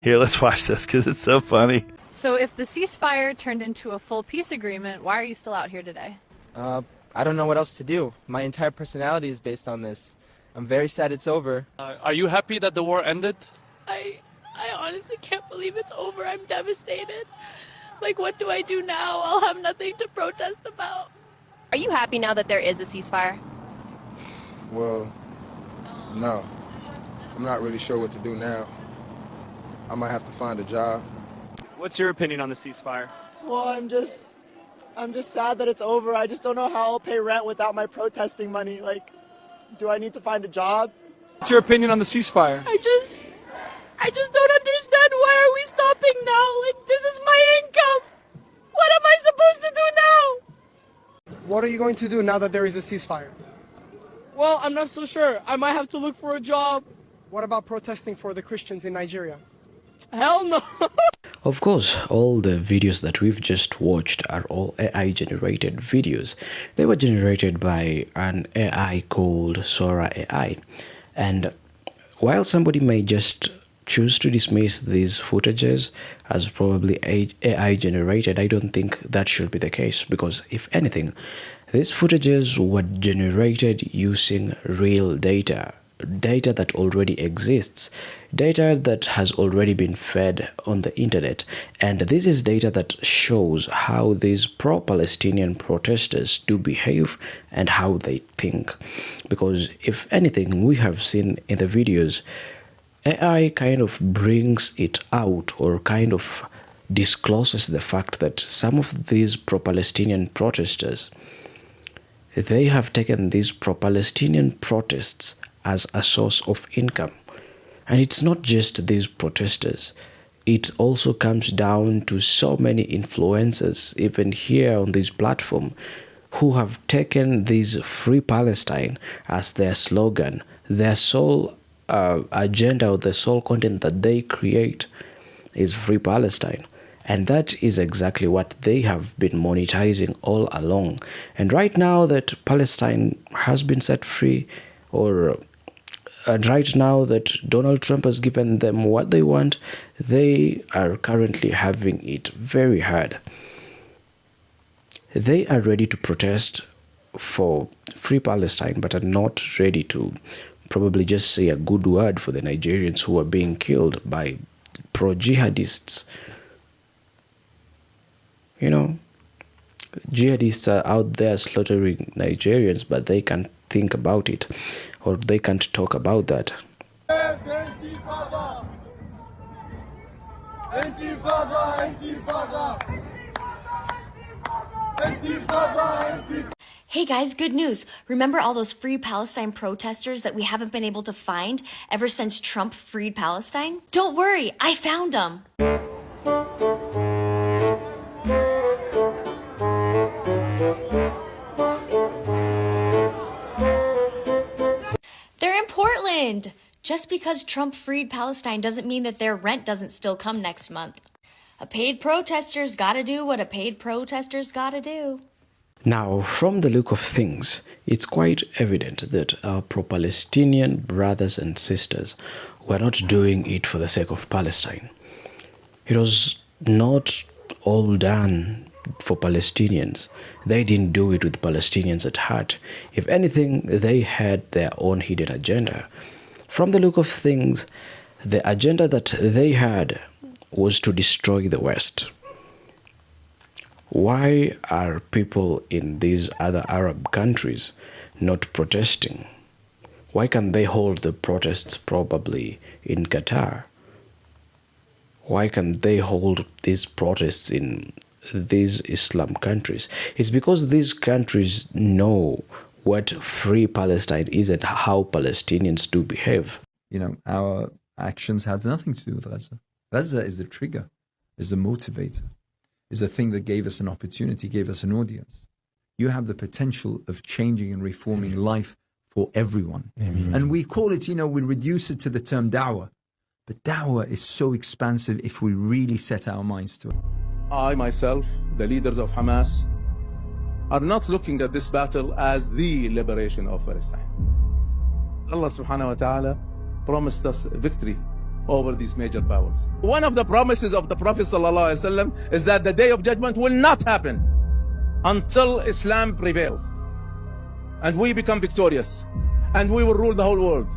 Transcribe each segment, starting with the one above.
Here, let's watch this because it's so funny. So if the ceasefire turned into a full peace agreement, why are you still out here today? I don't know what else to do. My entire personality is based on this. I'm very sad it's over. Are you happy that the war ended? I honestly can't believe it's over. I'm devastated. Like, what do I do now? I'll have nothing to protest about. Are you happy now that there is a ceasefire? Well, no. I'm not really sure what to do now. I might have to find a job. What's your opinion on the ceasefire? Well, I'm just sad that it's over. I just don't know how I'll pay rent without my protesting money. Like, do I need to find a job? What's your opinion on the ceasefire? I just don't understand. Why are we stopping now? Like, this is my income. What am I supposed to do now? What are you going to do now that there is a ceasefire? Well, I'm not so sure. I might have to look for a job. What about protesting for the Christians in Nigeria? Hell no! Of course, all the videos that we've just watched are all AI generated videos. They were generated by an AI called Sora AI. And while somebody may just choose to dismiss these footages as probably AI generated, I don't think that should be the case, because if anything, these footages were generated using real data that already exists, data that has already been fed on the internet. And this is data that shows how these pro-Palestinian protesters do behave and how they think. Because if anything, we have seen in the videos, AI kind of brings it out, or kind of discloses the fact that some of these pro-Palestinian protesters, they have taken these pro-Palestinian protests as a source of income. And it's not just these protesters. It also comes down to so many influencers, even here on this platform, who have taken this Free Palestine as their slogan, their sole agenda, or the sole content that they create is Free Palestine. And that is exactly what they have been monetizing all along. And right now that Palestine has been set free, and right now that Donald Trump has given them what they want, they are currently having it very hard. They are ready to protest for Free Palestine, but are not ready to probably just say a good word for the Nigerians who are being killed by pro-jihadists. You know, jihadists are out there slaughtering Nigerians, but they can't think about it, or they can't talk about that. Hey guys, good news. Remember all those Free Palestine protesters that we haven't been able to find ever since Trump freed Palestine? Don't worry, I found them. They're in Portland. Just because Trump freed Palestine doesn't mean that their rent doesn't still come next month. A paid protester's gotta do what a paid protester's gotta do. Now, from the look of things, it's quite evident that our pro-Palestinian brothers and sisters were not doing it for the sake of Palestine. It was not all done for Palestinians. They didn't do it with Palestinians at heart. If anything, they had their own hidden agenda. From the look of things, the agenda that they had was to destroy the West. Why are people in these other Arab countries not protesting? Why can't they hold the protests probably in Qatar? Why can't they hold these protests in these Islam countries? It's because these countries know what Free Palestine is and how Palestinians do behave. You know, our actions have nothing to do with Gaza. Gaza is the trigger, is the motivator, is the thing that gave us an opportunity, gave us an audience. You have the potential of changing and reforming life for everyone. And we call it, you know, we reduce it to the term da'wah. But da'wah is so expansive if we really set our minds to it. I, myself, the leaders of Hamas, are not looking at this battle as the liberation of Palestine. Allah subhanahu wa ta'ala promised us victory over these major powers. One of the promises of the Prophet ﷺ is that the day of judgment will not happen until Islam prevails and we become victorious and we will rule the whole world.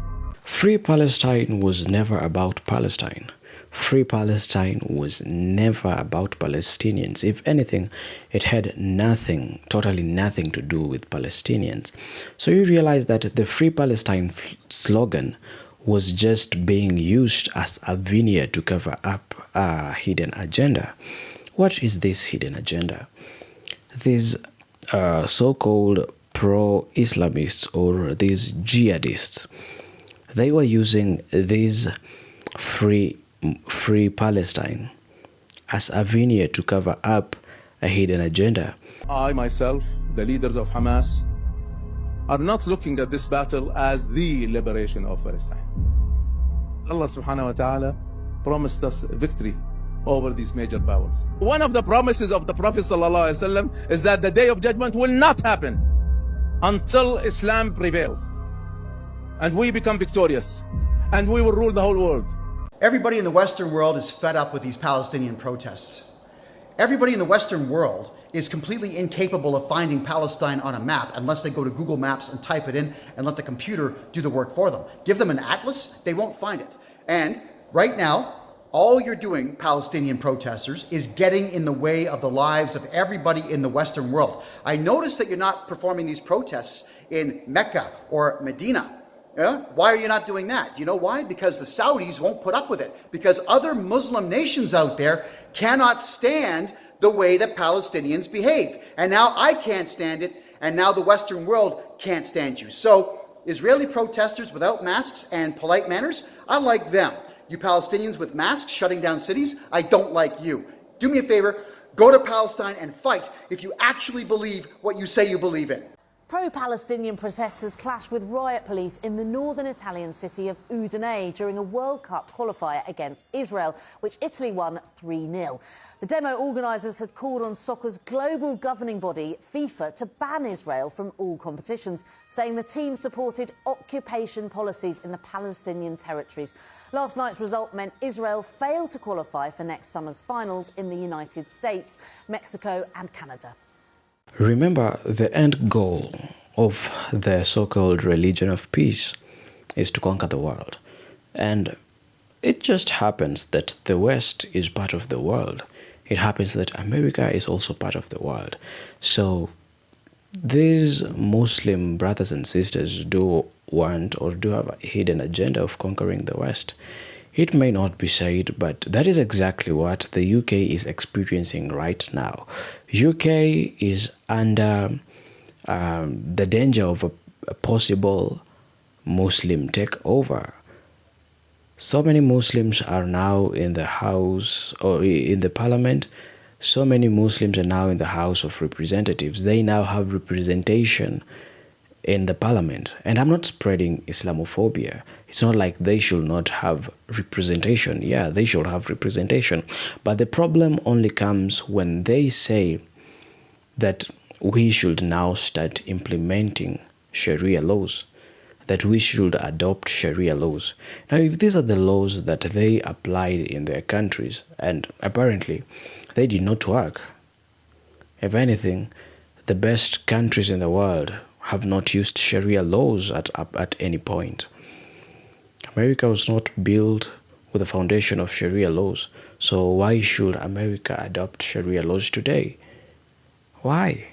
Free Palestine was never about Palestine. Free Palestine was never about Palestinians. If anything, it had nothing, totally nothing to do with Palestinians. So you realize that the Free Palestine slogan was just being used as a veneer to cover up a hidden agenda. What is this hidden agenda? These so-called pro-Islamists or these jihadists, they were using this free Palestine as a veneer to cover up a hidden agenda. I myself, the leaders of Hamas, are not looking at this battle as the liberation of Palestine. Allah subhanahu wa ta'ala promised us victory over these major powers. One of the promises of the Prophet sallallahu alaihi wasallam is that the day of judgment will not happen until Islam prevails and we become victorious and we will rule the whole world. Everybody in the Western world is fed up with these Palestinian protests. Everybody in the Western world is completely incapable of finding Palestine on a map unless they go to Google Maps and type it in and let the computer do the work for them. Give them an atlas, they won't find it. And right now, all you're doing, Palestinian protesters, is getting in the way of the lives of everybody in the Western world. I notice that you're not performing these protests in Mecca or Medina. Yeah? Why are you not doing that? Do you know why? Because the Saudis won't put up with it. Because other Muslim nations out there cannot stand the way that Palestinians behave. And now I can't stand it, and now the Western world can't stand you. So, Israeli protesters without masks and polite manners, I like them. You Palestinians with masks shutting down cities, I don't like you. Do me a favor, go to Palestine and fight if you actually believe what you say you believe in. Pro-Palestinian protesters clashed with riot police in the northern Italian city of Udine during a World Cup qualifier against Israel, which Italy won 3-0. The demo organisers had called on soccer's global governing body, FIFA, to ban Israel from all competitions, saying the team supported occupation policies in the Palestinian territories. Last night's result meant Israel failed to qualify for next summer's finals in the United States, Mexico and Canada. Remember, the end goal of the so-called religion of peace is to conquer the world. And it just happens that the West is part of the world. It happens that America is also part of the world. So these Muslim brothers and sisters do want or do have a hidden agenda of conquering the West. It may not be said, but that is exactly what the UK is experiencing right now. UK is under the danger of a possible Muslim takeover. So many Muslims are now in the House or in the Parliament. So many Muslims are now in the House of Representatives. They now have representation in the Parliament. And I'm not spreading Islamophobia. It's not like they should not have representation. Yeah, they should have representation. But the problem only comes when they say that we should now start implementing Sharia laws, that we should adopt Sharia laws. Now, if these are the laws that they applied in their countries, and apparently they did not work, if anything, the best countries in the world have not used Sharia laws at any point. America was not built with a foundation of Sharia laws. So why should America adopt Sharia laws today? Why?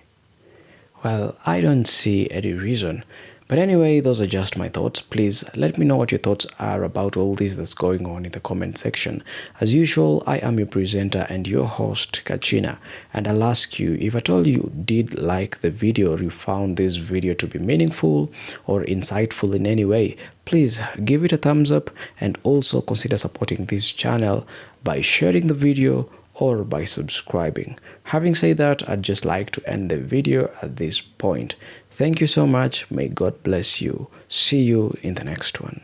Well, I don't see any reason. But anyway, those are just my thoughts. Please let me know what your thoughts are about all this that's going on in the comment section. As usual, I am your presenter and your host, Kachina. And I'll ask you, if at all you did like the video or you found this video to be meaningful or insightful in any way, please give it a thumbs up and also consider supporting this channel by sharing the video or by subscribing. Having said that, I'd just like to end the video at this point. Thank you so much. May God bless you. See you in the next one.